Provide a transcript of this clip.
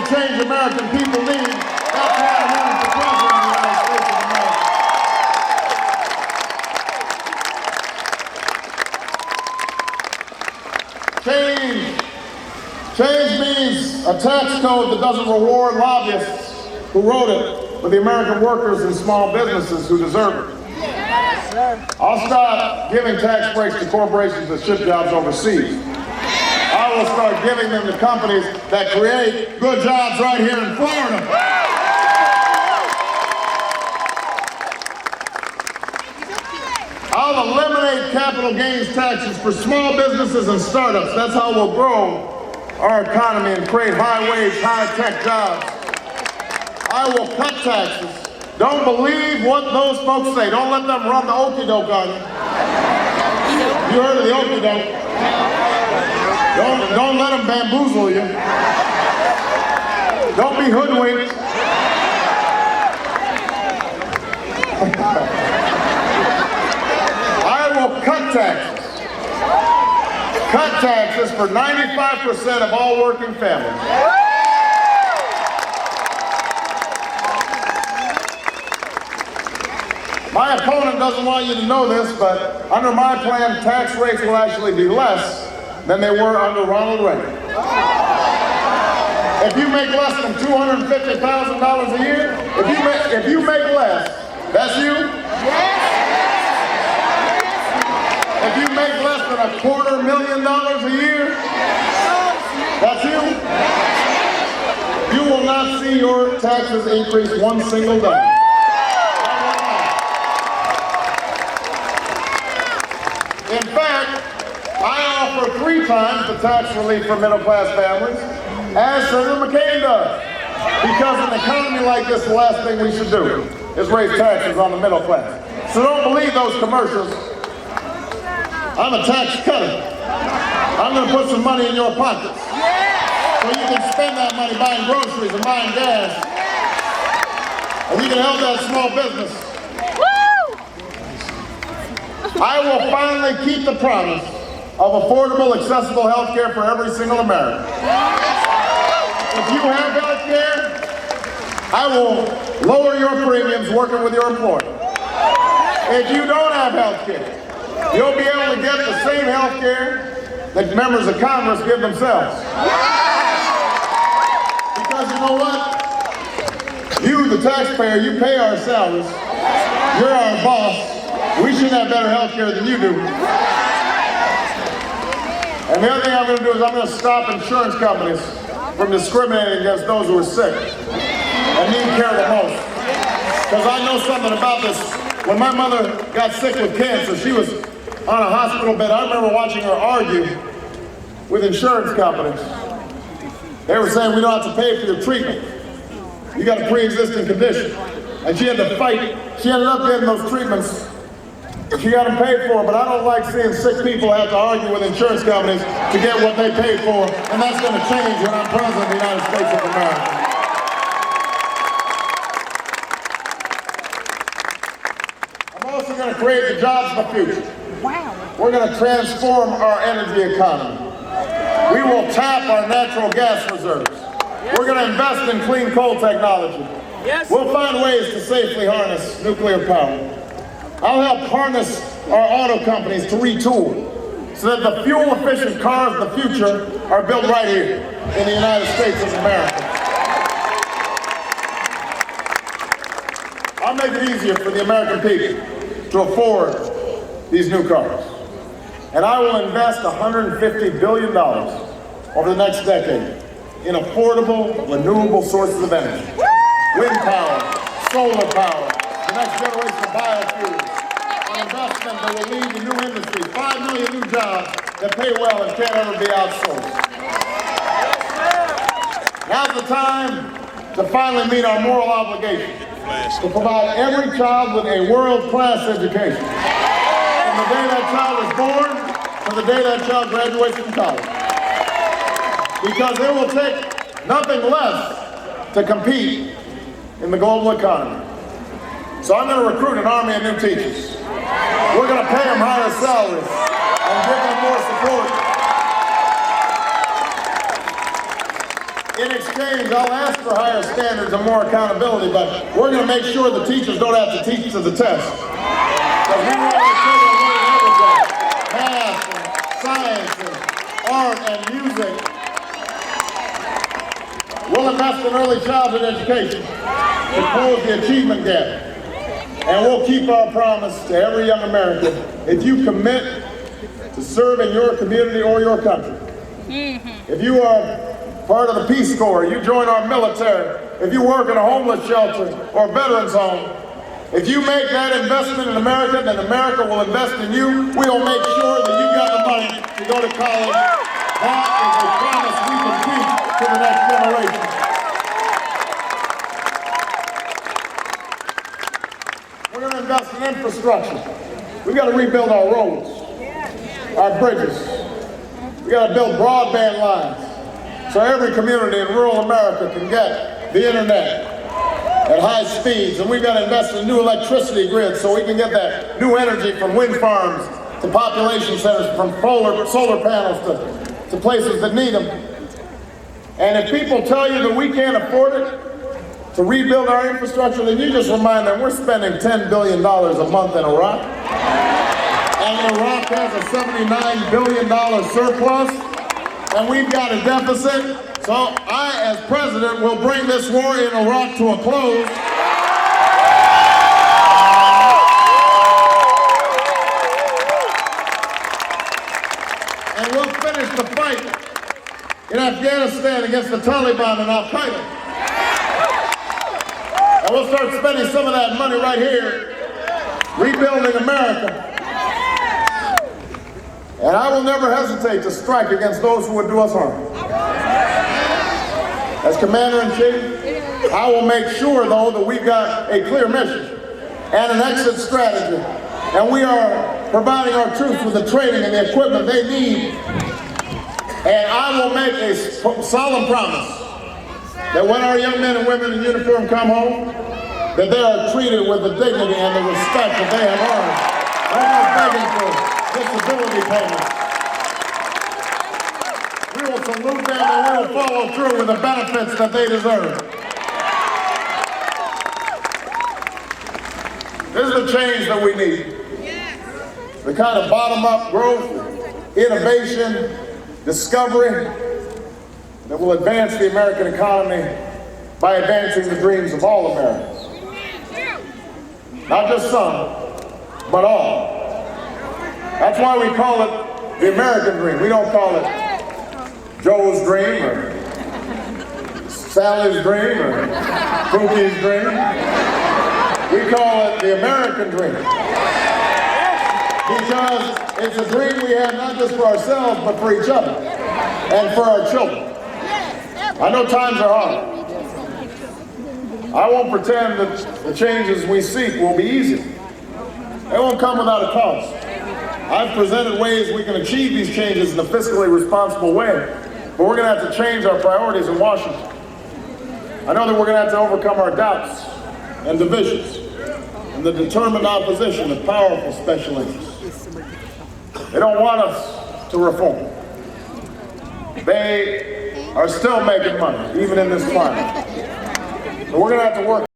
the change American people need. That's why I'm running for president of the United States of America. Change means a tax code that doesn't reward lobbyists who wrote it, but the American workers and small businesses who deserve it. I'll stop giving tax breaks to corporations that ship jobs overseas. I will start giving them to companies that create good jobs right here in Florida. I'll eliminate capital gains taxes for small businesses and startups. That's how we'll grow our economy and create high-wage, high-tech jobs. I will cut taxes. Don't believe what those folks say. Don't let them run the okey-doke on you. You heard of the okey-doke. Don't let them bamboozle you. Don't be hoodwinked. I will cut taxes. Cut taxes for 95% of all working families. My opponent doesn't want you to know this, but under my plan, tax rates will actually be less than they were under Ronald Reagan. If you make less than $250,000 a year, if you make less, that's you? If you make less than $250,000 a year, that's you? You will not see your taxes increase one single dime. In fact, I offer 3 times the tax relief for middle-class families, as Senator McCain does. Because in an economy like this, the last thing we should do is raise taxes on the middle class. So don't believe those commercials. I'm a tax cutter. I'm going to put some money in your pockets. So you can spend that money buying groceries and buying gas. And you can help that small business. I will finally keep the promise of affordable, accessible health care for every single American. If you have health care, I will lower your premiums working with your employer. If you don't have health care, you'll be able to get the same health care that members of Congress give themselves. Because you know what? You, the taxpayer, you pay our salaries. You're our boss. We should have better health care than you do. And the other thing I'm going to do is I'm going to stop insurance companies from discriminating against those who are sick and need care the most. Because I know something about this. When my mother got sick with cancer, she was on a hospital bed. I remember watching her argue with insurance companies. They were saying, we don't have to pay for your treatment. You got a pre-existing condition. And she had to fight. She ended up getting those treatments. She got them paid for, but I don't like seeing sick people have to argue with insurance companies to get what they paid for, and that's going to change when I'm president of the United States of America. I'm also going to create the jobs of the future. Wow. We're going to transform our energy economy. We will tap our natural gas reserves. We're going to invest in clean coal technology. We'll find ways to safely harness nuclear power. I'll help harness our auto companies to retool so that the fuel-efficient cars of the future are built right here in the United States of America. I'll make it easier for the American people to afford these new cars. And I will invest $150 billion over the next decade in affordable, renewable sources of energy. Wind power, solar power, the next generation of biofuels, an investment that will lead to new industries, 5 million new jobs that pay well and can't ever be outsourced. Now's the time to finally meet our moral obligation to provide every child with a world-class education. From the day that child is born to the day that child graduates from college. Because it will take nothing less to compete in the global economy. So I'm going to recruit an army of new teachers. We're going to pay them higher salaries and give them more support. in exchange, I'll ask for higher standards and more accountability, but we're going to make sure the teachers don't have to teach to the test. Because we want our children learning everything. Math and science and art and music. We'll invest in early childhood education to close the achievement gap. And we'll keep our promise to every young American. If you commit to serving your community or your country, if you are part of the Peace Corps, you join our military, if you work in a homeless shelter or veterans home, if you make that investment in America, then America will invest in you. We'll make sure that you got the money to go to college. That is a promise we can keep to the next generation. We're going to invest in infrastructure. We've got to rebuild our roads, our bridges. We've got to build broadband lines so every community in rural America can get the internet at high speeds. And we've got to invest in new electricity grids so we can get that new energy from wind farms to population centers, from solar panels to places that need them. And if people tell you that we can't afford it to rebuild our infrastructure, then you just remind them we're spending $10 billion a month in Iraq. And Iraq has a $79 billion surplus, and we've got a deficit. So I, as president, will bring this war in Iraq to a close. And we'll finish the fight in Afghanistan against the Taliban and Al-Qaeda. And we'll start spending some of that money right here, rebuilding America. And I will never hesitate to strike against those who would do us harm. As Commander-in-Chief, I will make sure, though, that we've got a clear mission and an exit strategy. And we are providing our troops with the training and the equipment they need. And I will make a solemn promise that when our young men and women in uniform come home, that they are treated with the dignity and the respect that they have earned. I'm not begging for disability payments. We will salute them and we will follow through with the benefits that they deserve. This is the change that we need. The kind of bottom-up growth, innovation, discovery that will advance the American economy by advancing the dreams of all Americans. Not just some, but all. That's why we call it the American dream. We don't call it Joe's dream or Sally's dream or Pookie's dream. We call it the American dream. Because it's a dream we have not just for ourselves, but for each other and for our children. I know times are hard. I won't pretend that the changes we seek will be easy. They won't come without a cost. I've presented ways we can achieve these changes in a fiscally responsible way, but we're going to have to change our priorities in Washington. I know that we're going to have to overcome our doubts and divisions and the determined opposition of powerful special interests. They don't want us to reform. They are still making money, even in this climate. But we're going to have to work